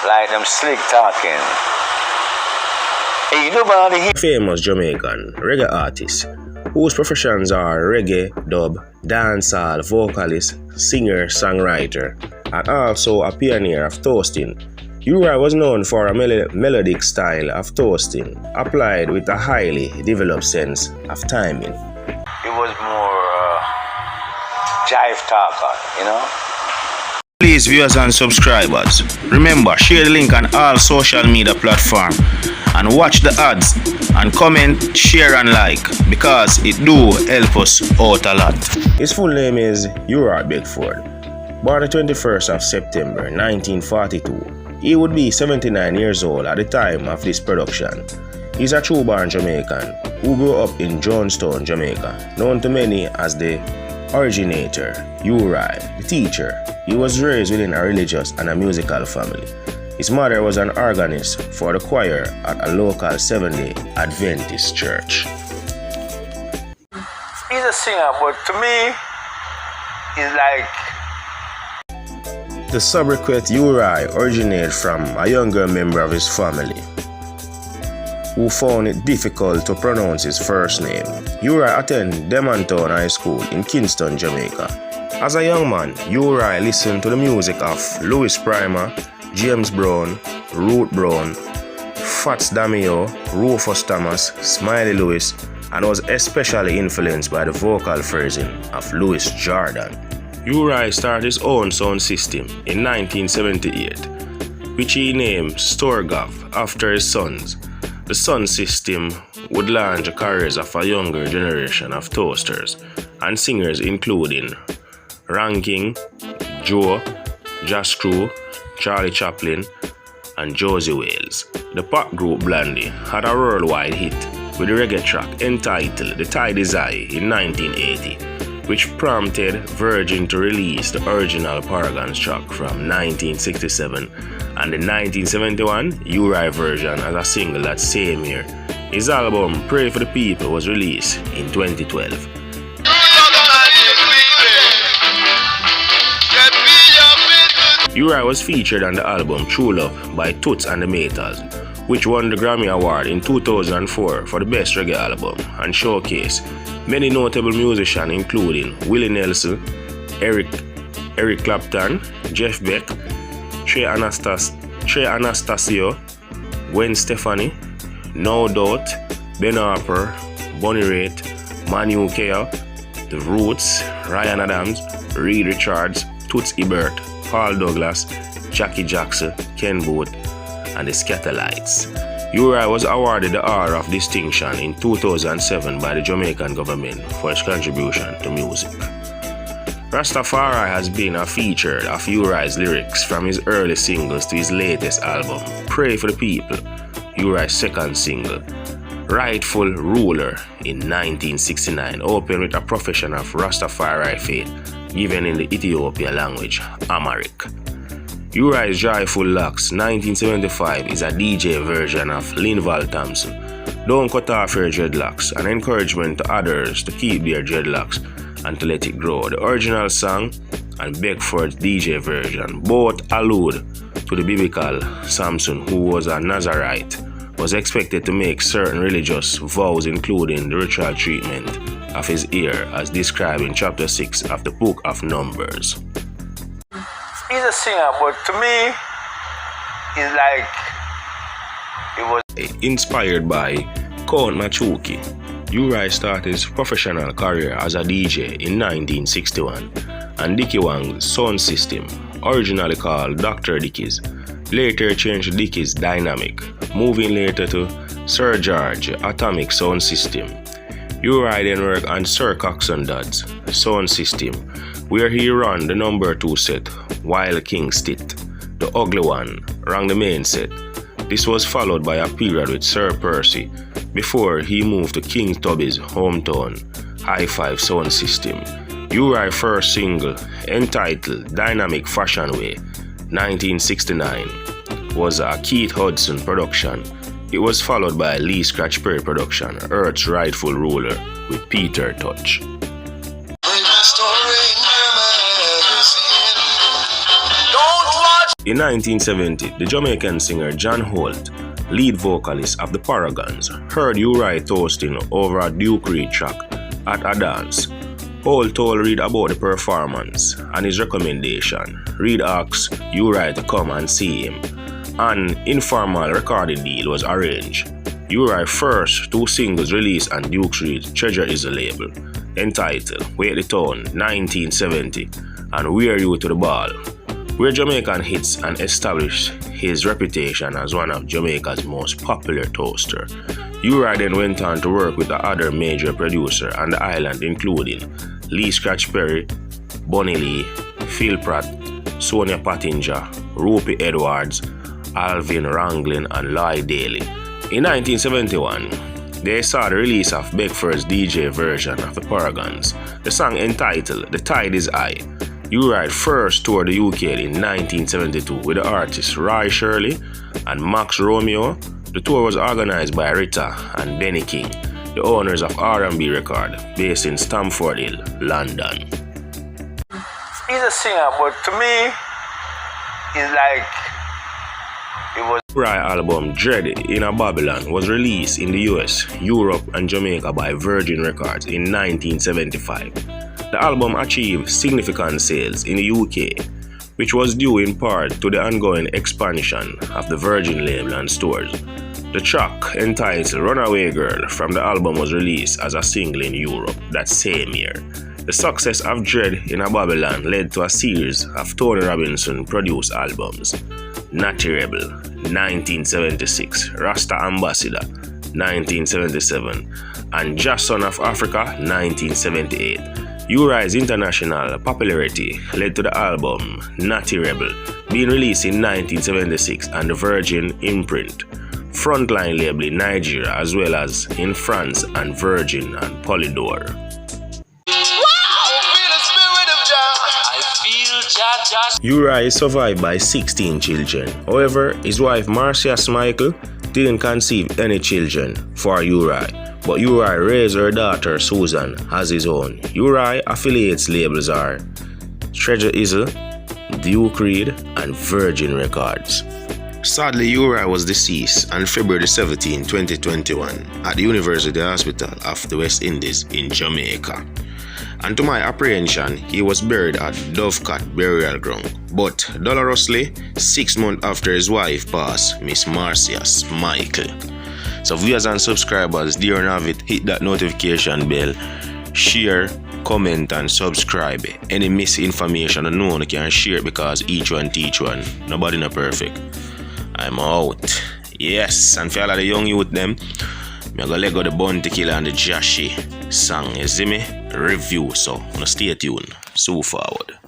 like them slick talking. Ain't nobody famous Jamaican reggae artist whose professions are reggae, dub, dancehall, vocalist, singer, songwriter, and also a pioneer of toasting. Uri was known for a melodic style of toasting, applied with a highly developed sense of timing. It was more jive talker, you know? Please, viewers and subscribers, remember, share the link on all social media platforms and watch the ads and comment, share and like because it do help us out a lot. His full name is Uri Beckford. Born the 21st of September 1942, he would be 79 years old at the time of this production. He's a true-born Jamaican who grew up in Jonestown, Jamaica, known to many as the originator, Uri, the teacher. He was raised within a religious and a musical family. His mother was an organist for the choir at a local Seventh-day Adventist church. He's a singer, but to me, he's like... The sobriquet Uri originated from a younger member of his family who found it difficult to pronounce his first name. Uri attended Demontown High School in Kingston, Jamaica. As a young man, Uri listened to the music of Louis Primer, James Brown, Ruth Brown, Fats Damio, Rufus Thomas, Smiley Lewis, and was especially influenced by the vocal phrasing of Louis Jordan. Uri started his own sound system in 1978, which he named Storgov after his sons. The sound system would launch the careers of a younger generation of toasters and singers including Ranking, Joe, Josh Crew, Charlie Chaplin, and Josie Wales. The pop group Blondie had a worldwide hit with a reggae track entitled The Tide Is High in 1980, which prompted Virgin to release the original Paragons track from 1967 and the 1971 Uri version as a single that same year. His album Pray for the People was released in 2012. Uri was featured on the album True Love by Toots and the Maytals, which won the Grammy Award in 2004 for the Best Reggae Album and showcased many notable musicians including Willie Nelson, Eric Clapton, Jeff Beck, Trey Anastasio, Gwen Stefani, No Doubt, Ben Harper, Bonnie Raitt, Manu Chao, The Roots, Ryan Adams, Reed Richards, Toots Hibbert, Paul Douglas, Jackie Jackson, Ken Booth, and the Scatterlights. Uri was awarded the Hour of Distinction in 2007 by the Jamaican government for his contribution to music. Rastafari has been a feature of Uri's lyrics from his early singles to his latest album, Pray for the People, Uri's second single. Rightful Ruler in 1969 opened with a profession of Rastafari faith given in the Ethiopia language, Amharic. Uri's Joyful Locks 1975 is a DJ version of Linval Thompson, Don't Cut Off Your Dreadlocks, an encouragement to others to keep their dreadlocks and to let it grow. The original song and Beckford's DJ version both allude to the biblical Samson, who was a Nazarite, was expected to make certain religious vows including the ritual treatment of his ear as described in chapter 6 of the book of Numbers. He's a singer, but to me, he's like, it was inspired by Count Machuki. Uri started his professional career as a DJ in 1961 and Dickie Wang's sound system, originally called Dr. Dickie's, later changed to Dickie's Dynamic, moving later to Sir George Atomic Sound System. Uri then worked on Sir Coxsone Dodd's sound system, where he ran the number 2 set, while King Stitt, the ugly one, ran the main set. This was followed by a period with Sir Percy, before he moved to King Tubby's hometown, High Five sound system. Uri's first single, entitled Dynamic Fashion Way, 1969, was a Keith Hudson production. It was followed by Lee Scratch Perry production, Earth's Rightful Ruler, with Peter Touch. In 1970, the Jamaican singer John Holt, lead vocalist of the Paragons, heard Uri toasting over a Duke Reid track at a dance. Holt told Reid about the performance and his recommendation. Reid asked Uri to come and see him. An informal recording deal was arranged. Uri's first 2 singles released on Duke Reid's Treasure Is a label, entitled Wait the Town 1970 and Wear You to the Ball, were Jamaican hits and established his reputation as one of Jamaica's most popular toaster. Uri then went on to work with the other major producer on the island, including Lee Scratch Perry, Bunny Lee, Phil Pratt, Sonia Pottinger, Rupie Edwards, Alvin Ranglin, and Lloyd Daly. In 1971, they saw the release of Beckford's DJ version of the Paragons. The song, entitled The Tide Is High, Uri first toured the UK in 1972 with the artists Roy Shirley and Max Romeo. The tour was organized by Rita and Benny King, the owners of R&B Record, based in Stamford Hill, London. He's a singer, but to me, it's like it was. Uri album Dread in a Babylon was released in the US, Europe, and Jamaica by Virgin Records in 1975. The album achieved significant sales in the UK, which was due in part to the ongoing expansion of the Virgin label and stores. The track, entitled Runaway Girl, from the album was released as a single in Europe that same year. The success of Dread in a Babylon led to a series of Tony Robinson-produced albums: Natty Rebel, 1976, Rasta Ambassador, 1977, and Just Son of Africa, 1978. Uri's international popularity led to the album Natty Rebel being released in 1976 on the Virgin imprint, Frontline label in Nigeria, as well as in France and Virgin and Polydor. Uri is survived by 16 children. However, his wife Marcia Michael didn't conceive any children for Uri, but Uri raised her daughter Susan as his own. Uri affiliates labels are Treasure Isle, Duke Reid, and Virgin Records. Sadly, Uri was deceased on February 17, 2021 at the University Hospital of the West Indies in Jamaica. And to my apprehension, he was buried at Dovecot Burial Ground, but dolorously, 6 months after his wife passed, Miss Marcia Michael. So viewers and subscribers, dear and avid, hit that notification bell, share, comment, and subscribe. Any misinformation unknown, you can share it because each one teach one. Nobody not perfect. I'm out. Yes, and for all of the young youth them, I'm gonna let go the Bounty Killer and the Joshy song, you see me? Review, so stay tuned. So forward.